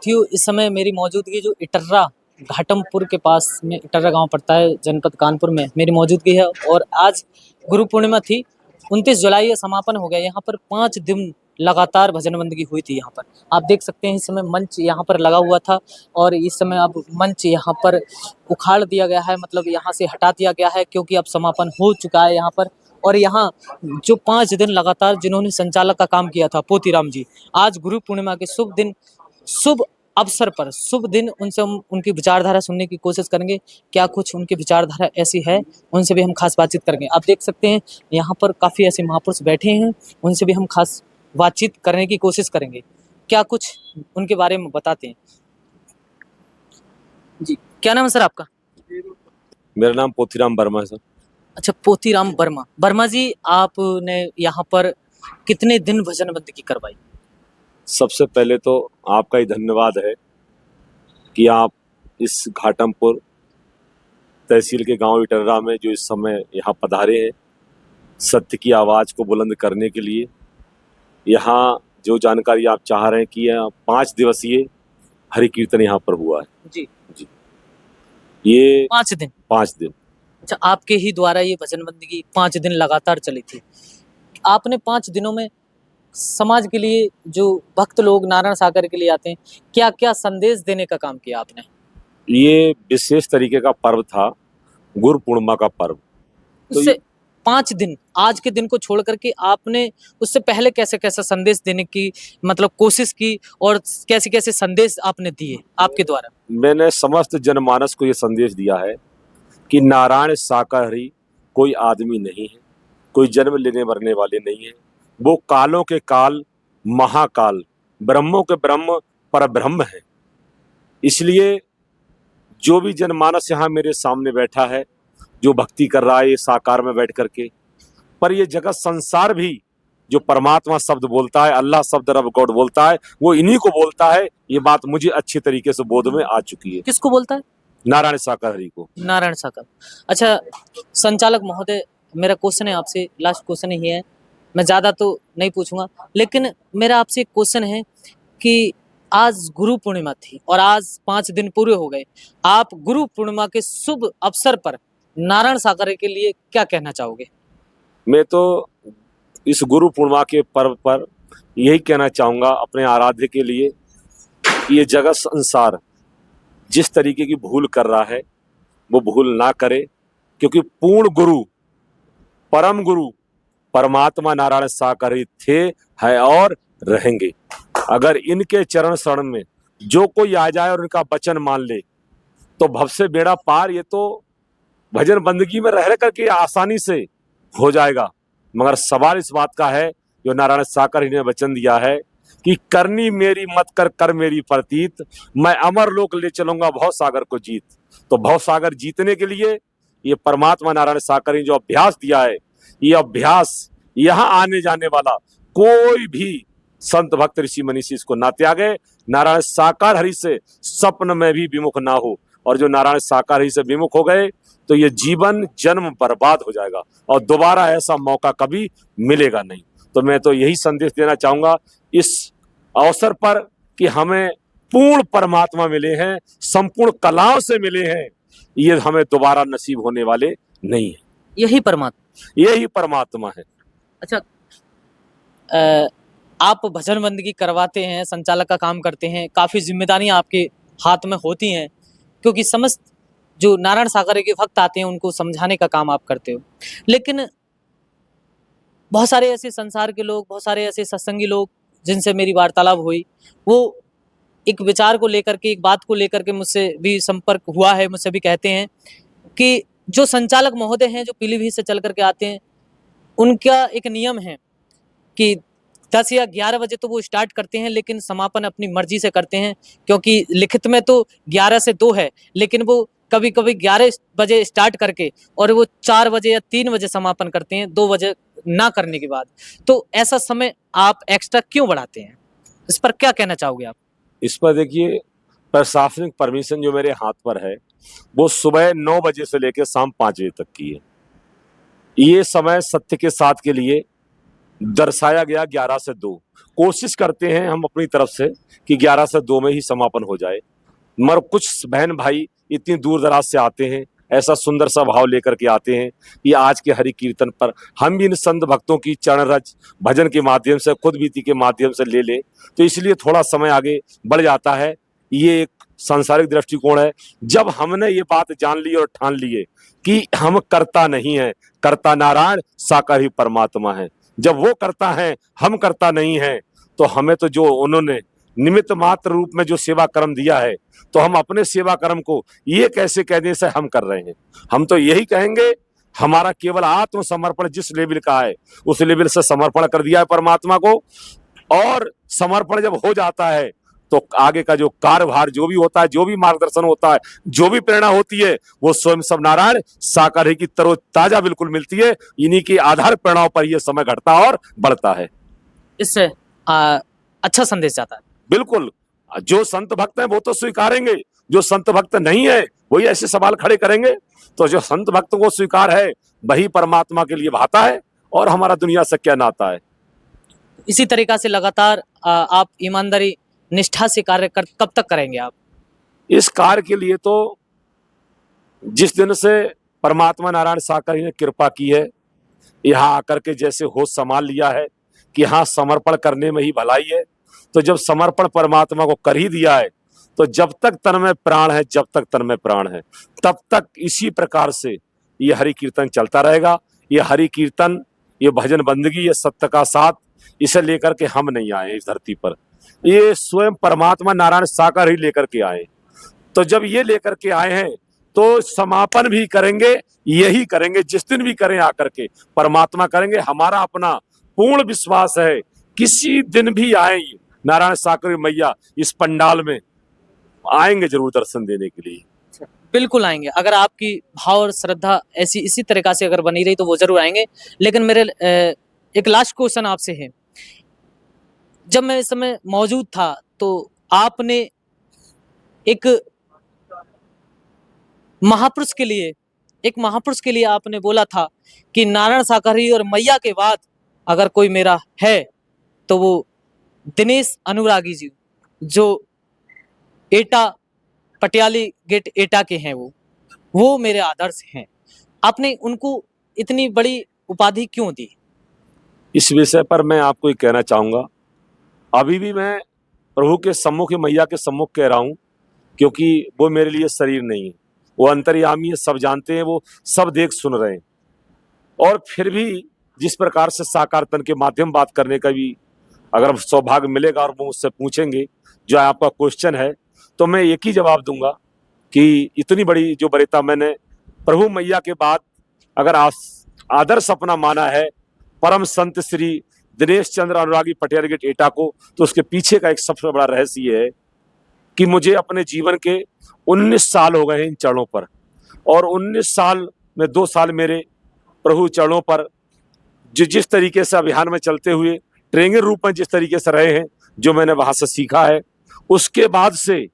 साथियों, इस समय मेरी मौजूदगी जो इटर्रा घाटमपुर के पास में इटर्रा गांव पड़ता है, जनपद कानपुर में मेरी मौजूदगी है। और आज गुरु पूर्णिमा थी, 29 जुलाई ये समापन हो गया। यहाँ पर 5 दिन लगातार भजन बंदगी हुई थी। यहाँ पर आप देख सकते हैं, इस समय मंच यहाँ पर लगा हुआ था और इस समय अब मंच यहाँ पर उखाड़ दिया गया है, मतलब यहाँ से हटा दिया गया है, क्योंकि अब समापन हो चुका है यहाँ पर। और यहाँ जो 5 दिन लगातार जिन्होंने संचालक का काम किया था, पोतीराम जी, आज गुरु पूर्णिमा के शुभ दिन, शुभ अवसर पर, शुभ दिन, उनसे हम उनकी विचारधारा सुनने की कोशिश करेंगे। क्या कुछ उनकी विचारधारा ऐसी है, उनसे भी हम खास बातचीत करेंगे। आप देख सकते हैं यहाँ पर काफ़ी ऐसे महापुरुष बैठे हैं, उनसे भी हम खास बातचीत करने की कोशिश करेंगे। क्या कुछ उनके बारे में बताते हैं जी। क्या नाम है सर आपका? मेरा नाम पोथीराम वर्मा है सर। अच्छा, पोतीराम वर्मा। वर्मा जी, आपने यहाँ पर कितने दिन भजन बंदगी करवाई? सबसे पहले तो आपका ही धन्यवाद है कि आप इस घाटमपुर तहसील के गांव इटर्रा में जो इस समय यहाँ पधारे हैं, सत्य की आवाज़ को बुलंद करने के लिए। यहाँ जो जानकारी आप चाह रहे हैं कि यह 5 दिवसीय हरि कीर्तन यहाँ पर हुआ है जी जी। ये 5 दिन? 5 दिन। अच्छा, आपके ही द्वारा ये भजन बंदगी 5 दिन लगातार चली थी। आपने 5 दिनों में समाज के लिए, जो भक्त लोग नारायण सागर के लिए आते हैं, क्या क्या संदेश देने का काम किया आपने? ये विशेष तरीके का पर्व था, गुरु पूर्णिमा का पर्व। तो उससे 5 दिन, आज के दिन को छोड़ करके आपने उससे पहले कैसे कैसे संदेश देने की मतलब कोशिश की, और कैसे कैसे संदेश आपने दिए आपके द्वारा? मैंने समस्त जनमानस को ये संदेश दिया है कि नारायण शाकाहारी कोई आदमी नहीं है, कोई जन्म लेने मरने वाले नहीं है। वो कालों के काल, महाकाल, ब्रह्मों के ब्रह्म, परब्रह्म है। इसलिए जो भी जनमानस यहाँ मेरे सामने बैठा है, जो भक्ति कर रहा है ये साकार में बैठ करके, पर ये जगत संसार भी जो परमात्मा शब्द बोलता है, अल्लाह शब्द रब गॉड बोलता है, वो इन्हीं को बोलता है। ये बात मुझे अच्छी तरीके से बोध में आ चुकी है। किसको बोलता है? नारायण शाकाहारी को। नारायण सागर। अच्छा, संचालक महोदय, मेरा क्वेश्चन है आपसे, लास्ट क्वेश्चन ही है, मैं ज़्यादा तो नहीं पूछूंगा, लेकिन मेरा आपसे एक क्वेश्चन है कि आज गुरु पूर्णिमा थी और आज 5 दिन पूरे हो गए। आप गुरु पूर्णिमा के शुभ अवसर पर नारायण सागर के लिए क्या कहना चाहोगे? मैं तो इस गुरु पूर्णिमा के पर्व पर यही कहना चाहूँगा अपने आराध्य के लिए कि ये जगत संसार जिस तरीके की भूल कर रहा है, वो भूल ना करे, क्योंकि पूर्ण गुरु, परम गुरु परमात्मा नारायण शाकाहारी थे, है और रहेंगे। अगर इनके चरण शरण में जो कोई आ जाए और इनका वचन मान ले तो भव से बेड़ा पार। ये तो भजन बंदगी में रह करके आसानी से हो जाएगा, मगर सवाल इस बात का है, जो नारायण शाकाहारी ने वचन दिया है कि करनी मेरी मत कर, कर मेरी प्रतीत, मैं अमर लोक ले चलूंगा भव सागर को जीत। तो भव सागर जीतने के लिए ये परमात्मा नारायण शाकाहारी जो अभ्यास दिया है, ये अभ्यास यहाँ आने जाने वाला कोई भी संत भक्त ऋषि मनीषी इसको ना त्यागे, नारायण शाकाहारी से स्वप्न में भी विमुख ना हो। और जो नारायण शाकाहारी से विमुख हो गए तो ये जीवन जन्म बर्बाद हो जाएगा और दोबारा ऐसा मौका कभी मिलेगा नहीं। तो मैं तो यही संदेश देना चाहूंगा इस अवसर पर कि हमें पूर्ण परमात्मा मिले हैं, संपूर्ण कलाओं से मिले हैं, ये हमें दोबारा नसीब होने वाले नहीं है। यही परमात्मा, यही परमात्मा है। अच्छा, आप भजन बंदगी करवाते हैं, संचालक का काम करते हैं, काफ़ी जिम्मेदारियां आपके हाथ में होती हैं, क्योंकि समस्त जो नारायण सागर के भक्त आते हैं उनको समझाने का काम आप करते हो। लेकिन बहुत सारे ऐसे संसार के लोग, बहुत सारे ऐसे सत्संगी लोग जिनसे मेरी वार्तालाप हुई, वो एक विचार को लेकर के, एक बात को लेकर के मुझसे भी संपर्क हुआ है, मुझसे भी कहते हैं कि जो संचालक महोदय हैं, जो पीलीभीत से चल करके आते हैं, उनका एक नियम है कि 10 या 11 बजे तो वो स्टार्ट करते हैं, लेकिन समापन अपनी मर्जी से करते हैं, क्योंकि लिखित में तो 11 से 2 है, लेकिन वो कभी कभी 11 बजे स्टार्ट करके और वो 4 बजे या 3 बजे समापन करते हैं, 2 बजे ना करने के बाद। तो ऐसा समय आप एक्स्ट्रा क्यों बढ़ाते हैं? इस पर क्या कहना चाहोगे आप? इस पर देखिए, प्रशासनिक परमिशन जो मेरे हाथ पर है वो सुबह 9 बजे से लेकर शाम 5 बजे तक की है। ये समय सत्य के साथ के लिए दर्शाया गया 11 से 2। कोशिश करते हैं हम अपनी तरफ से कि 11 से 2 में ही समापन हो जाए, मगर कुछ बहन भाई इतनी दूर दराज से आते हैं, ऐसा सुंदर सा भाव लेकर के आते हैं कि आज के हरि कीर्तन पर हम भी इन संत भक्तों की चरण रज भजन के माध्यम से, खुद बीती के माध्यम से ले लें, तो इसलिए थोड़ा समय आगे बढ़ जाता है। ये एक सांसारिक दृष्टिकोण है। जब हमने ये बात जान ली और ठान लिए कि हम करता नहीं है, करता नारायण साकार ही परमात्मा है, जब वो करता है हम करता नहीं है, तो हमें तो जो उन्होंने निमित्त मात्र रूप में जो सेवा कर्म दिया है, तो हम अपने सेवा कर्म को ये कैसे कह दें से हम कर रहे हैं। हम तो यही कहेंगे, हमारा केवल आत्मसमर्पण जिस लेवल का है उस लेवल से समर्पण कर दिया है परमात्मा को, और समर्पण जब हो जाता है तो आगे का जो कार्यभार जो भी होता है, जो भी मार्गदर्शन होता है, जो भी प्रेरणा होती है, वो स्वयं सब नारायण साकार ही की तरोताजा बिल्कुल मिलती है। इन्हीं के आधार प्रेरणाओं पर यह समय घटता और बढ़ता है। इससे अच्छा संदेश जाता है। बिल्कुल, जो संत भक्त हैं वो तो स्वीकारेंगे, जो संत भक्त नहीं है वही ऐसे सवाल खड़े करेंगे। तो जो संत भक्त को स्वीकार है वही परमात्मा के लिए भाता है, और हमारा दुनिया से क्या नाता है। इसी तरीका से लगातार आप ईमानदारी निष्ठा से कार्य कब तक करेंगे आप? इस कार्य के लिए तो जिस दिन से परमात्मा नारायण साकार ही ने कृपा की है, यहाँ आकर के जैसे होश संभाल लिया है कि हाँ समर्पण करने में ही भलाई है, तो जब समर्पण परमात्मा को कर ही दिया है, तो जब तक तन में प्राण है, जब तक तन में प्राण है, तब तक इसी प्रकार से ये हरि कीर्तन चलता रहेगा। ये हरि कीर्तन, ये भजन बंदगी, ये सत्य का साथ, इसे लेकर के हम नहीं आए इस धरती पर, ये स्वयं परमात्मा नारायण साकार ही लेकर के आए। तो जब ये लेकर के आए हैं तो समापन भी करेंगे, यही करेंगे जिस दिन भी करें आकर के परमात्मा करेंगे। हमारा अपना पूर्ण विश्वास है, किसी दिन भी आए नारायण साकार मैया इस पंडाल में आएंगे जरूर दर्शन देने के लिए। बिल्कुल आएंगे, अगर आपकी भाव और श्रद्धा ऐसी इसी तरीका से अगर बनी रही तो वो जरूर आएंगे। लेकिन मेरे एक लास्ट क्वेश्चन आपसे है, जब मैं इस समय मौजूद था तो आपने एक महापुरुष के लिए आपने बोला था कि नारायण साकारी और मैया के बाद अगर कोई मेरा है तो वो दिनेश अनुरागी जी, जो एटा पटियाली गेट एटा के हैं, वो मेरे आदर्श हैं। आपने उनको इतनी बड़ी उपाधि क्यों दी? इस विषय पर मैं आपको ये कहना चाहूंगा, अभी भी मैं प्रभु के सम्मुख, मैया के सम्मुख कह रहा हूं, क्योंकि वो मेरे लिए शरीर नहीं है, वो अंतर्यामी है, सब जानते हैं, वो सब देख सुन रहे हैं। और फिर भी जिस प्रकार से साकार तन के माध्यम बात करने का भी अगर सौभाग्य मिलेगा और वो मुझसे पूछेंगे जो आपका क्वेश्चन है, तो मैं एक ही जवाब दूंगा कि इतनी बड़ी जो वरीयता मैंने प्रभु मैया के बाद अगर आदर्श अपना माना है परम संत श्री दिनेश चंद्र अनुरागी पटियाला गेट एटा को, तो उसके पीछे का एक सबसे बड़ा रहस्य ये है कि मुझे अपने जीवन के 19 साल हो गए हैं इन चरणों पर, और 19 साल में 2 साल मेरे प्रभु चरणों पर जिस तरीके से अभियान में चलते हुए ट्रेनिंग रूप में जिस तरीके से रहे हैं, जो मैंने वहां से सीखा है, उसके बाद से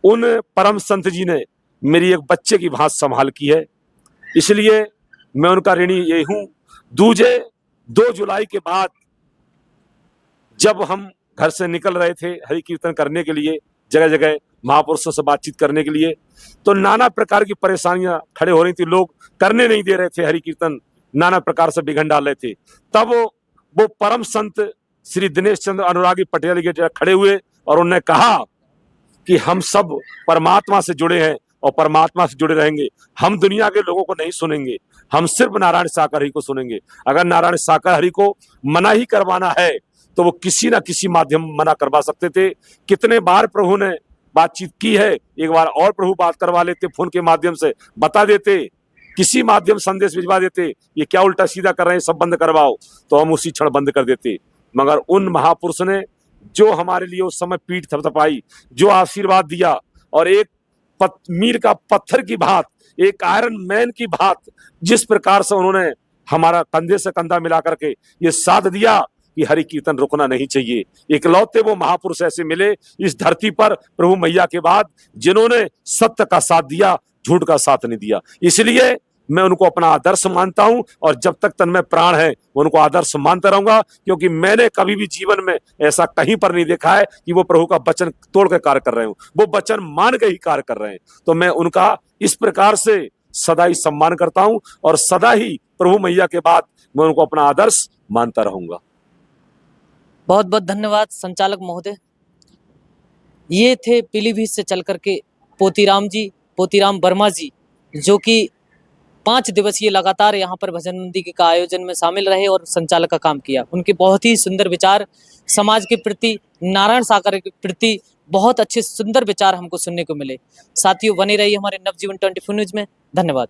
उन परम संत जी ने मेरी एक बच्चे की भांति संभाल की है। इसलिए मैं उनका ऋणी ये हूं। 2 जुलाई के बाद जब हम घर से निकल रहे थे हरि कीर्तन करने के लिए, जगह जगह महापुरुषों से बातचीत करने के लिए, तो नाना प्रकार की परेशानियां खड़े हो रही थी, लोग करने नहीं दे रहे थे हरि कीर्तन, नाना प्रकार से बिघन डाल रहे थे। तब वो परम संत श्री दिनेश चंद्र अनुरागी पटियाला गेट खड़े हुए और उन्होंने कहा कि हम सब परमात्मा से जुड़े हैं और परमात्मा से जुड़े रहेंगे। हम दुनिया के लोगों को नहीं सुनेंगे, हम सिर्फ नारायण साकार हरि को सुनेंगे। अगर नारायण साकार हरि को मना ही करवाना है तो वो किसी ना किसी माध्यम मना करवा सकते थे। कितने बार प्रभु ने बातचीत की है, एक बार और प्रभु बात करवा लेते, फोन के माध्यम से बता देते, किसी माध्यम संदेश भिजवा देते, ये क्या उल्टा सीधा कर रहे हैं, सब बंद करवाओ, तो हम उसी क्षण बंद कर देते। मगर उन महापुरुष ने जो हमारे लिए उस समय पीठ थपथपाई, जो आशीर्वाद दिया, और एक मील का पत्थर की बात, एक आयरन मैन की बात, जिस प्रकार से उन्होंने हमारा कंधे से कंधा मिला करके ये साथ दिया कि हरि कीर्तन रुकना नहीं चाहिए। इकलौते वो महापुरुष ऐसे मिले इस धरती पर प्रभु मैया के बाद जिन्होंने सत्य का साथ दिया, झूठ का साथ नहीं दिया। इसलिए मैं उनको अपना आदर्श मानता हूं और जब तक तन में प्राण है मैं उनको आदर्श मानता रहूंगा, क्योंकि मैंने कभी भी जीवन में ऐसा कहीं पर नहीं देखा है कि वो प्रभु का वचन तोड़ के कार्य कर रहे हो, वो वचन मान के ही कार्य कर रहे हैं। तो मैं उनका इस प्रकार से सदा ही सम्मान करता हूं और सदा ही प्रभु मैया के बाद मैं उनको अपना आदर्श मानता रहूंगा। बहुत बहुत धन्यवाद संचालक महोदय। ये थे पीलीभीत से चल करके पोतीराम वर्मा जी, जो कि 5 दिवसीय लगातार यहाँ पर भजन मंदी का आयोजन में शामिल रहे और संचालक का काम किया। उनके बहुत ही सुंदर विचार समाज के प्रति, नारायण सागर के प्रति बहुत अच्छे सुंदर विचार हमको सुनने को मिले। साथियों, बने रहिए हमारे नवजीवन 24 न्यूज में। धन्यवाद।